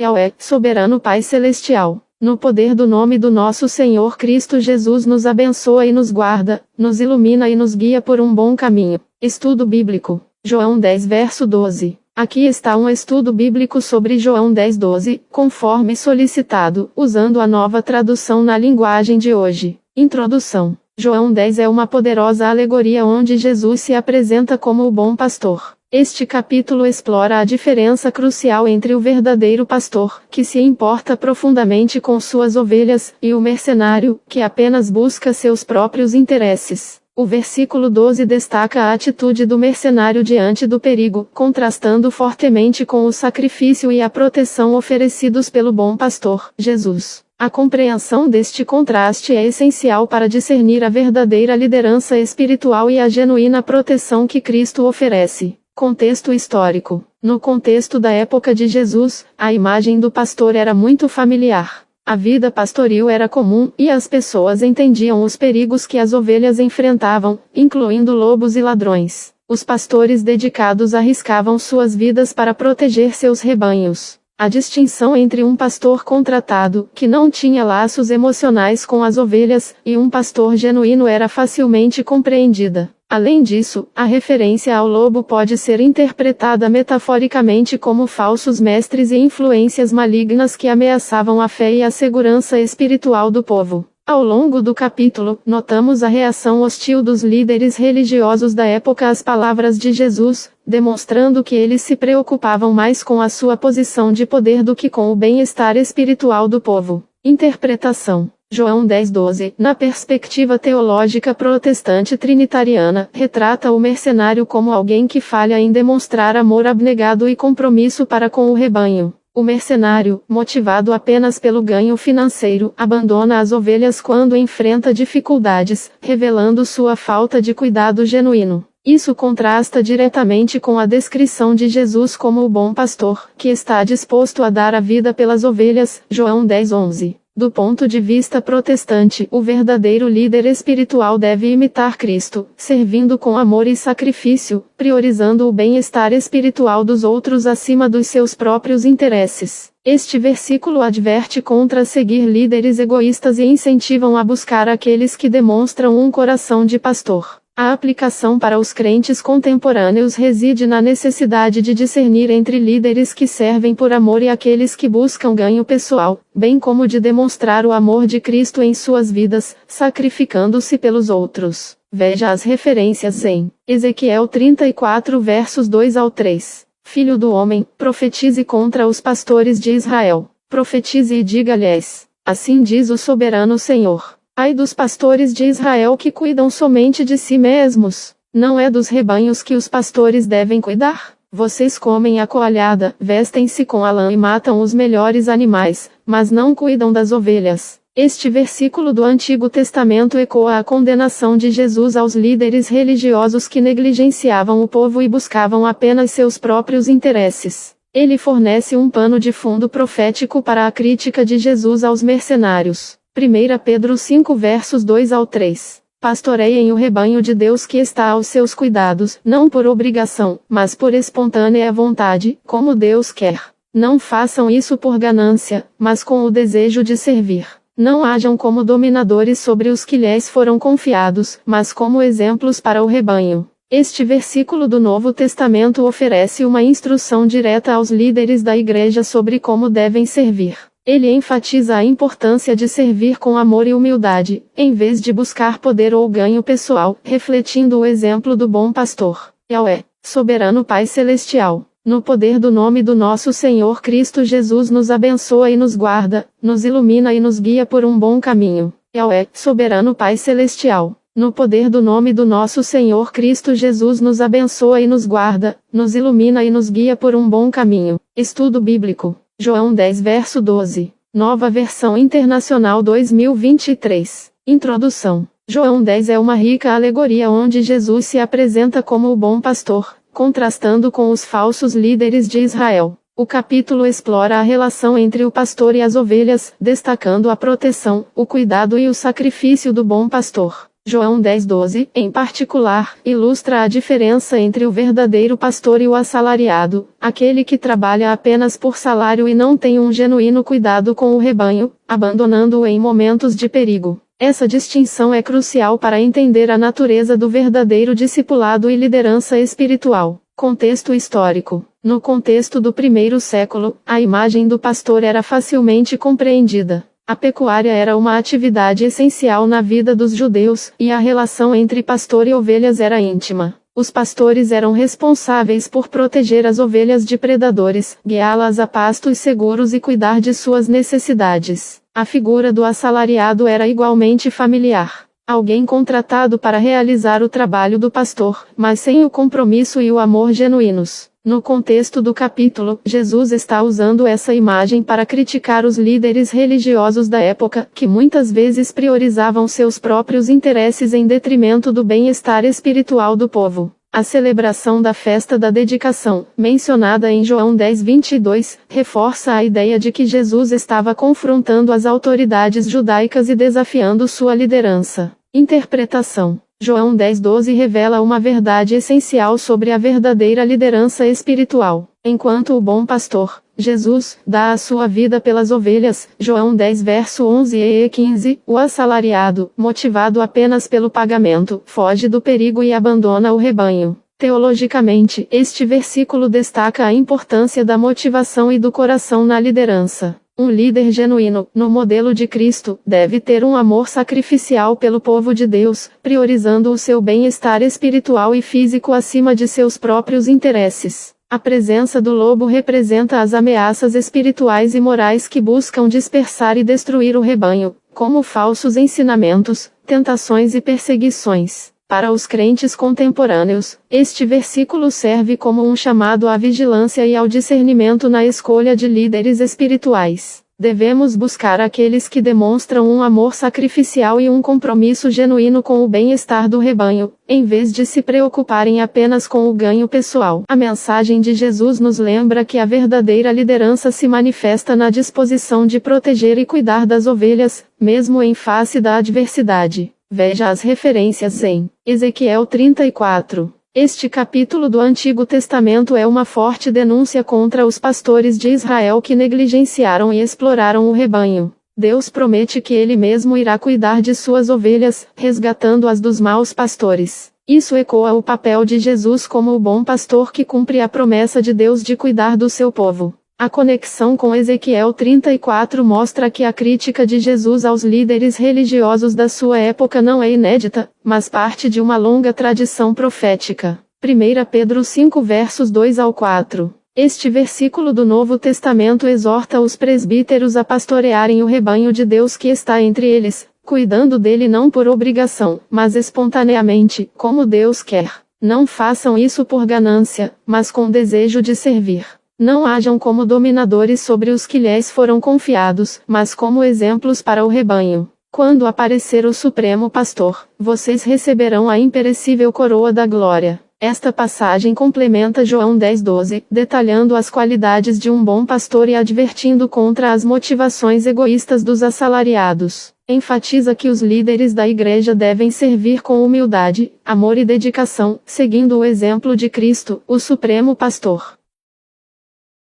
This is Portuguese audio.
Yahweh, soberano Pai Celestial, no poder do nome do nosso Senhor Cristo Jesus, nos abençoa e nos guarda, nos ilumina e nos guia por um bom caminho. Estudo bíblico. João 10 verso 12. Aqui está um estudo bíblico sobre João 10:12, conforme solicitado, usando a nova tradução na linguagem de hoje. Introdução. João 10 é uma poderosa alegoria onde Jesus se apresenta como o bom pastor. Este capítulo explora a diferença crucial entre o verdadeiro pastor, que se importa profundamente com suas ovelhas, e o mercenário, que apenas busca seus próprios interesses. O versículo 12 destaca a atitude do mercenário diante do perigo, contrastando fortemente com o sacrifício e a proteção oferecidos pelo bom pastor, Jesus. A compreensão deste contraste é essencial para discernir a verdadeira liderança espiritual e a genuína proteção que Cristo oferece. Contexto histórico. No contexto da época de Jesus, a imagem do pastor era muito familiar. A vida pastoril era comum, e as pessoas entendiam os perigos que as ovelhas enfrentavam, incluindo lobos e ladrões. Os pastores dedicados arriscavam suas vidas para proteger seus rebanhos. A distinção entre um pastor contratado, que não tinha laços emocionais com as ovelhas, e um pastor genuíno era facilmente compreendida. Além disso, a referência ao lobo pode ser interpretada metaforicamente como falsos mestres e influências malignas que ameaçavam a fé e a segurança espiritual do povo. Ao longo do capítulo, notamos a reação hostil dos líderes religiosos da época às palavras de Jesus, demonstrando que eles se preocupavam mais com a sua posição de poder do que com o bem-estar espiritual do povo. Interpretação. João 10:12, na perspectiva teológica protestante trinitariana, retrata o mercenário como alguém que falha em demonstrar amor abnegado e compromisso para com o rebanho. O mercenário, motivado apenas pelo ganho financeiro, abandona as ovelhas quando enfrenta dificuldades, revelando sua falta de cuidado genuíno. Isso contrasta diretamente com a descrição de Jesus como o bom pastor, que está disposto a dar a vida pelas ovelhas, João 10:11. Do ponto de vista protestante, o verdadeiro líder espiritual deve imitar Cristo, servindo com amor e sacrifício, priorizando o bem-estar espiritual dos outros acima dos seus próprios interesses. Este versículo adverte contra seguir líderes egoístas e incentivam a buscar aqueles que demonstram um coração de pastor. A aplicação para os crentes contemporâneos reside na necessidade de discernir entre líderes que servem por amor e aqueles que buscam ganho pessoal, bem como de demonstrar o amor de Cristo em suas vidas, sacrificando-se pelos outros. Veja as referências em Ezequiel 34 versos 2 ao 3. Filho do homem, profetize contra os pastores de Israel. Profetize e diga-lhes: assim diz o soberano Senhor. Ai dos pastores de Israel que cuidam somente de si mesmos. Não é dos rebanhos que os pastores devem cuidar? Vocês comem a coalhada, vestem-se com a lã e matam os melhores animais, mas não cuidam das ovelhas. Este versículo do Antigo Testamento ecoa a condenação de Jesus aos líderes religiosos que negligenciavam o povo e buscavam apenas seus próprios interesses. Ele fornece um pano de fundo profético para a crítica de Jesus aos mercenários. 1 Pedro 5 versos 2 ao 3. Pastoreiem o rebanho de Deus que está aos seus cuidados, não por obrigação, mas por espontânea vontade, como Deus quer. Não façam isso por ganância, mas com o desejo de servir. Não hajam como dominadores sobre os que lhes foram confiados, mas como exemplos para o rebanho. Este versículo do Novo Testamento oferece uma instrução direta aos líderes da igreja sobre como devem servir. Ele enfatiza a importância de servir com amor e humildade, em vez de buscar poder ou ganho pessoal, refletindo o exemplo do bom pastor. Yahweh, soberano Pai Celestial, no poder do nome do nosso Senhor Cristo Jesus, nos abençoa e nos guarda, nos ilumina e nos guia por um bom caminho. Yahweh, soberano Pai Celestial, no poder do nome do nosso Senhor Cristo Jesus, nos abençoa e nos guarda, nos ilumina e nos guia por um bom caminho. Estudo bíblico. João 10 verso 12. Nova Versão Internacional 2023. Introdução. João 10 é uma rica alegoria onde Jesus se apresenta como o bom pastor, contrastando com os falsos líderes de Israel. O capítulo explora a relação entre o pastor e as ovelhas, destacando a proteção, o cuidado e o sacrifício do bom pastor. João 10:12, em particular, ilustra a diferença entre o verdadeiro pastor e o assalariado, aquele que trabalha apenas por salário e não tem um genuíno cuidado com o rebanho, abandonando-o em momentos de perigo. Essa distinção é crucial para entender a natureza do verdadeiro discipulado e liderança espiritual. Contexto histórico. No contexto do primeiro século, a imagem do pastor era facilmente compreendida. A pecuária era uma atividade essencial na vida dos judeus, e a relação entre pastor e ovelhas era íntima. Os pastores eram responsáveis por proteger as ovelhas de predadores, guiá-las a pastos seguros e cuidar de suas necessidades. A figura do assalariado era igualmente familiar. Alguém contratado para realizar o trabalho do pastor, mas sem o compromisso e o amor genuínos. No contexto do capítulo, Jesus está usando essa imagem para criticar os líderes religiosos da época, que muitas vezes priorizavam seus próprios interesses em detrimento do bem-estar espiritual do povo. A celebração da festa da dedicação, mencionada em João 10:22, reforça a ideia de que Jesus estava confrontando as autoridades judaicas e desafiando sua liderança. Interpretação. João 10:12 revela uma verdade essencial sobre a verdadeira liderança espiritual. Enquanto o bom pastor, Jesus, dá a sua vida pelas ovelhas, João 10 verso 11 e 15, o assalariado, motivado apenas pelo pagamento, foge do perigo e abandona o rebanho. Teologicamente, este versículo destaca a importância da motivação e do coração na liderança. Um líder genuíno, no modelo de Cristo, deve ter um amor sacrificial pelo povo de Deus, priorizando o seu bem-estar espiritual e físico acima de seus próprios interesses. A presença do lobo representa as ameaças espirituais e morais que buscam dispersar e destruir o rebanho, como falsos ensinamentos, tentações e perseguições. Para os crentes contemporâneos, este versículo serve como um chamado à vigilância e ao discernimento na escolha de líderes espirituais. Devemos buscar aqueles que demonstram um amor sacrificial e um compromisso genuíno com o bem-estar do rebanho, em vez de se preocuparem apenas com o ganho pessoal. A mensagem de Jesus nos lembra que a verdadeira liderança se manifesta na disposição de proteger e cuidar das ovelhas, mesmo em face da adversidade. Veja as referências em Ezequiel 34. Este capítulo do Antigo Testamento é uma forte denúncia contra os pastores de Israel que negligenciaram e exploraram o rebanho. Deus promete que Ele mesmo irá cuidar de suas ovelhas, resgatando-as dos maus pastores. Isso ecoa o papel de Jesus como o bom pastor que cumpre a promessa de Deus de cuidar do seu povo. A conexão com Ezequiel 34 mostra que a crítica de Jesus aos líderes religiosos da sua época não é inédita, mas parte de uma longa tradição profética. 1 Pedro 5 versos 2 ao 4. Este versículo do Novo Testamento exorta os presbíteros a pastorearem o rebanho de Deus que está entre eles, cuidando dele não por obrigação, mas espontaneamente, como Deus quer. Não façam isso por ganância, mas com desejo de servir. Não hajam como dominadores sobre os que lhes foram confiados, mas como exemplos para o rebanho. Quando aparecer o Supremo Pastor, vocês receberão a imperecível coroa da glória. Esta passagem complementa João 10:12, detalhando as qualidades de um bom pastor e advertindo contra as motivações egoístas dos assalariados. Enfatiza que os líderes da igreja devem servir com humildade, amor e dedicação, seguindo o exemplo de Cristo, o Supremo Pastor.